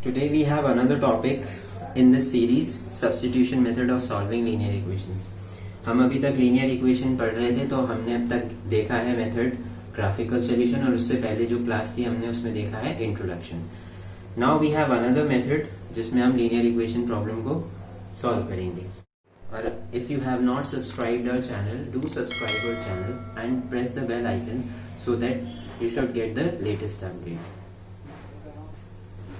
Today we have another topic in this series, substitution method of solving linear equations. हम अभी तक linear equation पढ़ रहे थे, तो हमने अब तक देखा है मेथड ग्राफिकल सॉल्यूशन, और उससे पहले जो क्लास थी हमने उसमें देखा है introduction. Now we have another method जिसमें हम लीनियर इक्वेशन प्रॉब्लम को सॉल्व करेंगे. और if you have not subscribed our channel, do subscribe our channel and press the bell icon so that you should get the latest update.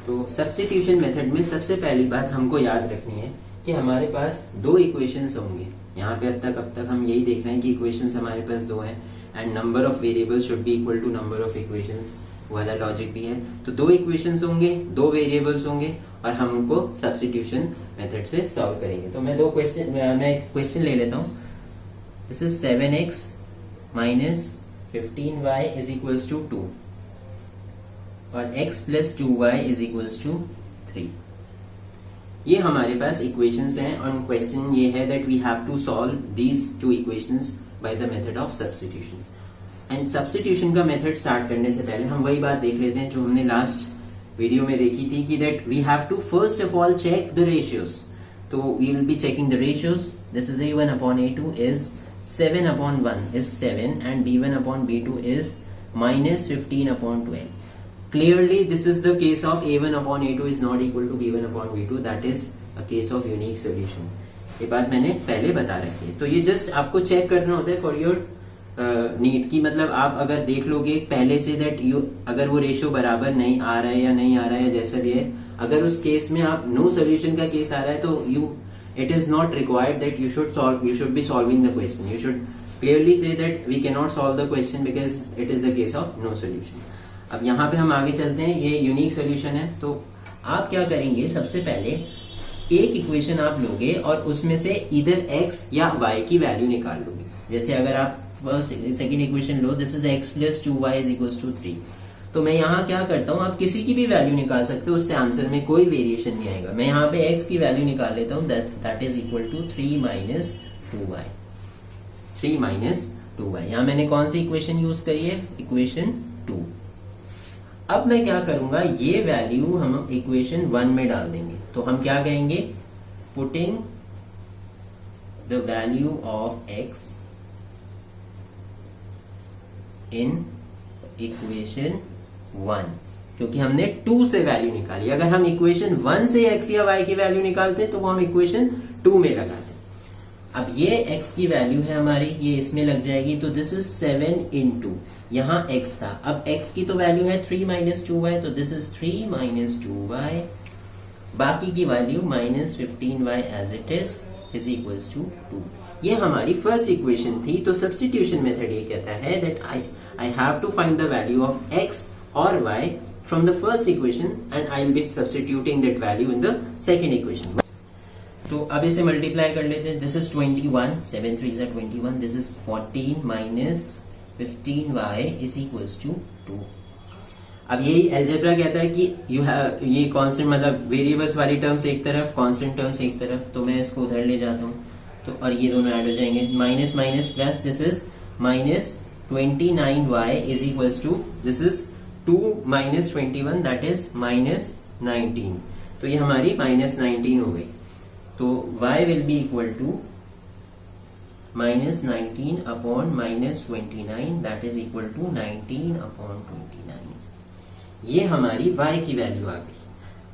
तो substitution method में सबसे पहली बात हमको याद रखनी है कि हमारे पास दो इक्वेशंस होंगे. यहाँ पे अब तक हम यही देख रहे हैं कि इक्वेशंस हमारे पास दो हैं and number of variables should be equal to number of equations वाला लॉजिक भी है. तो दो इक्वेशंस होंगे, दो वेरिएबल्स होंगे और हम उनको सब्स्टिट्यूशन मेथड से सॉल्व करेंगे. तो मैं एक क्वेश्चन ले लेता हूँ. This is 7x minus 15y is equals to 2 और x plus 2y is equals to 3. ये हमारे पास इक्वेशंस हैं और क्वेश्चन ये है that we have to solve these two equations by the method of substitution. And substitution का method start करने से पहले हम वही बात देख लेते हैं जो हमने लास्ट वीडियो में देखी थी कि that we have to first of all check the ratios. तो we will be checking the ratios. This is a1 upon a2 is 7 upon 1 is 7 and b1 upon b2 is minus 15 upon 12. Clearly this is the case of a1 upon a2 is not equal to b1 upon b2. That is a case of unique solution. ये बात मैंने पहले बता रखी है. तो ये just आपको चेक करना होता है फॉर योर नीड की, मतलब आप अगर देख लोगे पहले से दैट यू अगर वो रेशियो बराबर नहीं आ रहा है या नहीं आ रहा है या जैसा भी है, अगर उस केस में आप नो सोल्यूशन का केस आ रहा है तो you it is not required that you should be solving the question. You should clearly say that we can not solve the question because it is the case of no solution. अब यहाँ पे हम आगे चलते हैं. ये unique solution है. तो आप क्या करेंगे, सबसे पहले एक इक्वेशन आप लोगे और उसमें से इधर x या y की वैल्यू निकाल लोगे. जैसे अगर आप फर्स्ट सेकंड इक्वेशन लो, this is x plus 2y is equals to 3. तो मैं यहाँ क्या करता हूँ, आप किसी की भी वैल्यू निकाल सकते हो, उससे आंसर में कोई वेरिएशन नहीं आएगा. मैं यहाँ पे x की वैल्यू निकाल लेता हूँ, that is equal to 3 minus 2y. 3 minus 2y. यहाँ मैंने कौन सी इक्वेशन यूज करी है, इक्वेशन 2. अब मैं क्या करूंगा, ये वैल्यू हम इक्वेशन 1 में डाल देंगे. तो हम क्या कहेंगे, putting the value of x in equation 1, क्योंकि हमने 2 से वैल्यू निकाली. अगर हम इक्वेशन 1 से x या y की वैल्यू निकालते तो वो हम इक्वेशन 2 में लगाते. अब ये x की वैल्यू है हमारी, ये इसमें लग जाएगी. तो दिस इज 7 इंटू यहाँ x था. अब x की तो वैल्यू है 3 माइनस 2y, तो दिस इज 3 माइनस 2y. बाकी की value minus 15y as it is equals to 2. ये हमारी फर्स्ट इक्वेशन थी. तो सब्स्टिट्यूशन मेथड ये कहता है that I have to find the value of x और y from the first equation and I will be substituting that value in the second equation. तो अब इसे मल्टीप्लाई कर लेते हैं. This is 21, 7 3 is 21. This is 14 minus 15y is equals to 2. अब यही algebra कहता है कि यू हैव ये कांस्टेंट, मतलब वेरिएबल्स वाली टर्म्स एक तरफ, कांस्टेंट टर्म्स एक तरफ. तो मैं इसको उधर ले जाता हूँ तो और ये दोनों ऐड हो जाएंगे. Minus minus plus, this is minus 29y is equals to, this is 2 माइनस 21 दैट इज माइनस 19. तो ये हमारी माइनस 19 हो गई. तो y will be equal to minus 19 upon minus 29 that is equal to 19 upon 29. ये हमारी y की वैल्यू आ गई.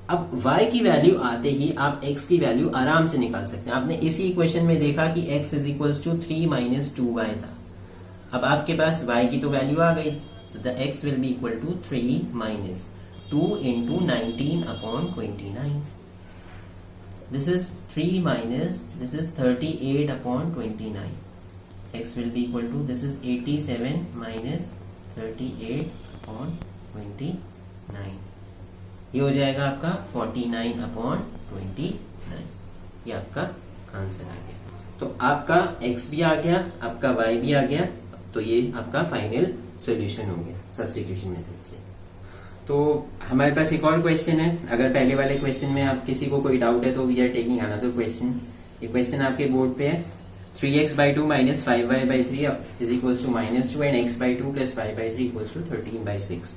अब y की वैल्यू आते ही आप x की वैल्यू आराम से निकाल सकते हैं. आपने इसी इक्वेशन में देखा कि x is equals to 3 minus 2y था. अब आपके पास y की तो वैल्यू आ गई, तो the x will be equal to 3 minus 2 into 19 upon 29. This is 3 minus, this is 38 upon 29. X will be equal to, this is 87 minus 38 upon 29. ये हो जाएगा आपका 49 upon 29. ये आपका आंसर आ गया. तो आपका x भी आ गया, आपका y भी आ गया. तो ये आपका फाइनल सॉल्यूशन हो गया सब्स्टिट्यूशन मेथड से. तो हमारे पास एक और क्वेश्चन है. अगर पहले वाले क्वेश्चन में आप किसी को कोई डाउट है तो we are taking another question. ये क्वेश्चन आपके बोर्ड पे है. 3x/2 minus 5y/3 is equals to -2 and x/2 plus y/3 equals to 13/6.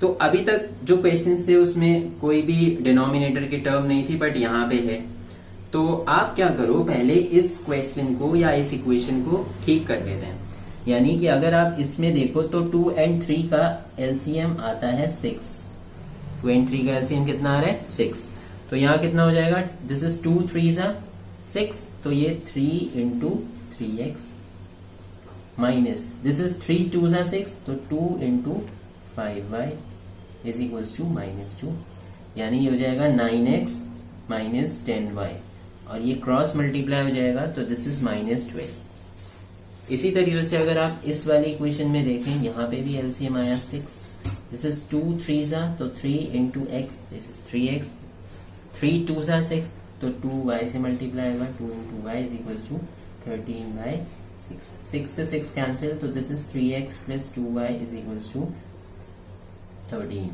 तो अभी तक जो क्वेश्चन थे उसमें कोई भी डिनोमिनेटर की टर्म नहीं थी, बट यहाँ पे है। तो आप क्या करो, पहले इस क्वेश्चन को या इस इक्वेशन को ठीक कर लेते हैं। यानी कि अगर आप इसमें देखो तो 2 and 3 का एलसीएम आता है 6। 2 and 3 का एलसीएम कितना आ रहा है 6। तो यहाँ कितना हो जाएगा, दिस इज 2 3 6, तो ये 3 into 3x minus this is 3 2 6, तो 2 into 5y is equals to -2। यानी ये हो जाएगा 9x माइनस 10y, और ये क्रॉस मल्टीप्लाई हो जाएगा तो दिस इज -12। इसी तरीके से अगर आप इस वाली इक्वेशन में देखें, यहाँ पे भी एलसीएम आया 6। दिस इज 2 3 तो 3 into x, this is 3x। 3 2 6, तो 2y से मल्टीप्लाई होगा, 2 into y is equals to 13/6। 6 से 6 कैंसिल, तो this is 3x plus 2y is equals to 13।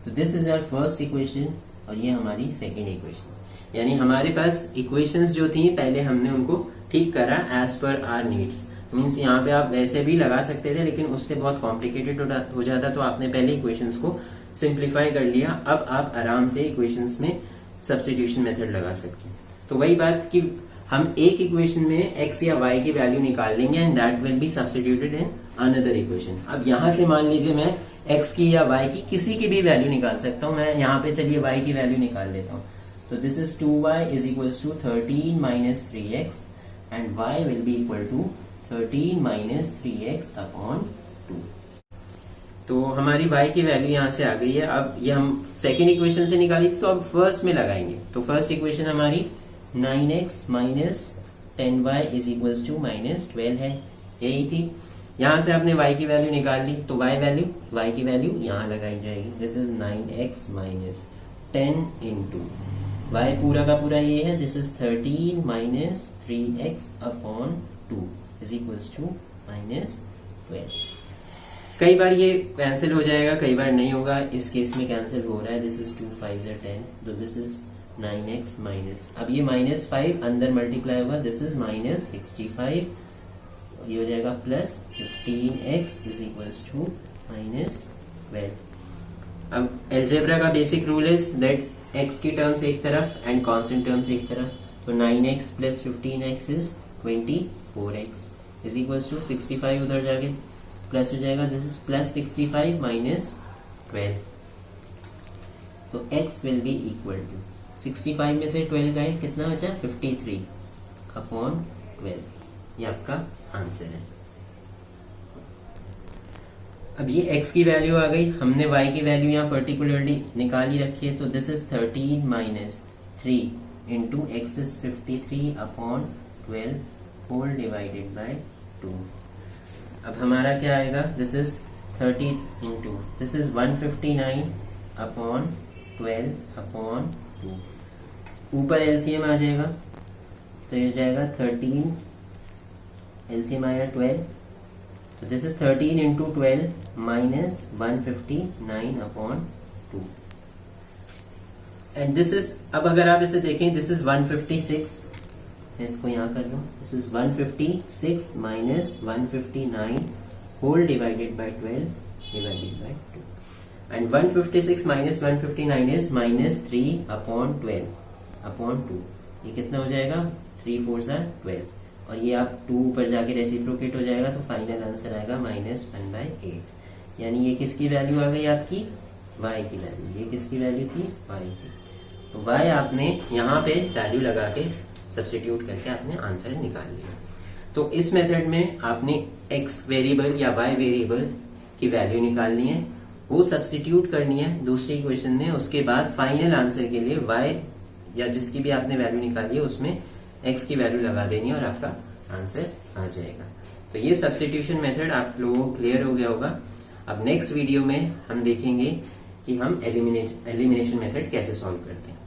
तो this is our first equation, और ये हमारी सेकेंड इक्वेशन। यानी हमारे पास इक्वेशंस जो थी पहले हमने उनको ठीक करा as per our needs. Means यहाँ पे आप वैसे भी लगा सकते थे, लेकिन उससे बहुत कॉम्प्लिकेटेड हो जाता, तो आपने पहले इक्वेशंस को सिंप्लीफाई कर लिया। अब आप आराम से इक्वेशंस में सब्स्टिट्यूशन मेथड लगा सकते हैं। तो वही बात कि हम एक इक्वेशन में x या y की वैल्यू निकाल लेंगे and that will be substituted in another equation. अब यहाँ से मान लीजिए मैं x की या y की किसी की भी वैल्यू निकाल सकता हूँ। मैं यहाँ पे चलिए y की वैल्यू निकाल लेता हूँ। तो this is 2y is equals to 13 minus 3x and y will be equal to 13 minus 3x upon 2। तो हमारी y की वैल्यू यहाँ से आ गई है। अब ये हम सेकेंड इक्वेशन से निकाली थी, तो अब फर्स्ट में लगाएंगे। तो फर्स्ट इक्वेशन हमारी 9x minus 10y is equals to -12 है, यही थी। यहाँ से आपने y की वैल्यू निकाल ली, तो y की वैल्यू यहाँ लगाई जाएगी। This is 9x minus 10 into y पूरा का पूरा ये है, this is 13 minus 3x upon 2 is equals to -12। कई बार ये कैंसिल हो जाएगा, कई बार नहीं होगा। इस केस में कैंसिल हो रहा है। दिस इज 2 5 10, तो दिस इज 9x माइनस, अब ये -5 अंदर मल्टीप्लाई होगा, दिस इज -65, ये हो जाएगा plus 15x is equals to -12। अब अलजेब्रा का basic rule is that x की टर्म्स एक तरफ एंड कांस्टेंट टर्म्स एक तरफ, तो 9x plus 15x is 24x is equals to 65 उधर जाके प्लस हो जाएगा, दिस इज प्लस 65 माइनस 12, तो x will be equal to 65 में से 12 गए, कितना बचा 53 अपॉन 12। ये आपका आंसर है। अब ये x की वैल्यू आ गई, हमने y की वैल्यू यहाँ पर्टिकुलरली निकाल ही रखी है, तो this is 13 minus 3 into x is 53 upon 12 whole divided by 2। अब हमारा क्या आएगा, this is 30 into this is 159 upon 12 upon 2। ऊपर एलसीएम आ जाएगा, तो ये हो जाएगा 13, एलसीएम आया 12, तो this is 13 into 12 minus 159 upon 2 and this is, अब अगर आप इसे देखें, दिस इज 156, मैं इसको यहाँ कर लूँ, this is 156 minus 159 whole divided by 12 divided by 2 and 156 minus 159 is -3 upon 12 upon 2। ये कितना हो जाएगा, 3 4 12, और ये आप 2 ऊपर जाके रेसिप्रोकेट हो जाएगा, तो फाइनल आंसर आएगा -1/8। यानी ये किसकी वैल्यू आ गई आपकी, y की वैल्यू। ये किसकी वैल्यू थी, y की। तो y आपने यहाँ पे वैल्यू लगा के सब्स्टिट्यूट करके आपने आंसर निकाल लिया। तो इस मेथड में आपने x वेरिएबल या y वेरिएबल की वैल्यू निकालनी है, वो सब्स्टिट्यूट करनी है दूसरी इक्वेशन में। उसके बाद फाइनल आंसर के लिए y या जिसकी भी आपने वैल्यू निकाली है उसमें x की वैल्यू लगा देनी है और आपका आंसर आ जाएगा। तो ये सब्स्टिट्यूशन मेथड आप लोगों को क्लियर हो गया होगा। अब नेक्स्ट वीडियो में हम देखेंगे कि हम एलिमिनेशन मेथड कैसे सॉल्व करते हैं।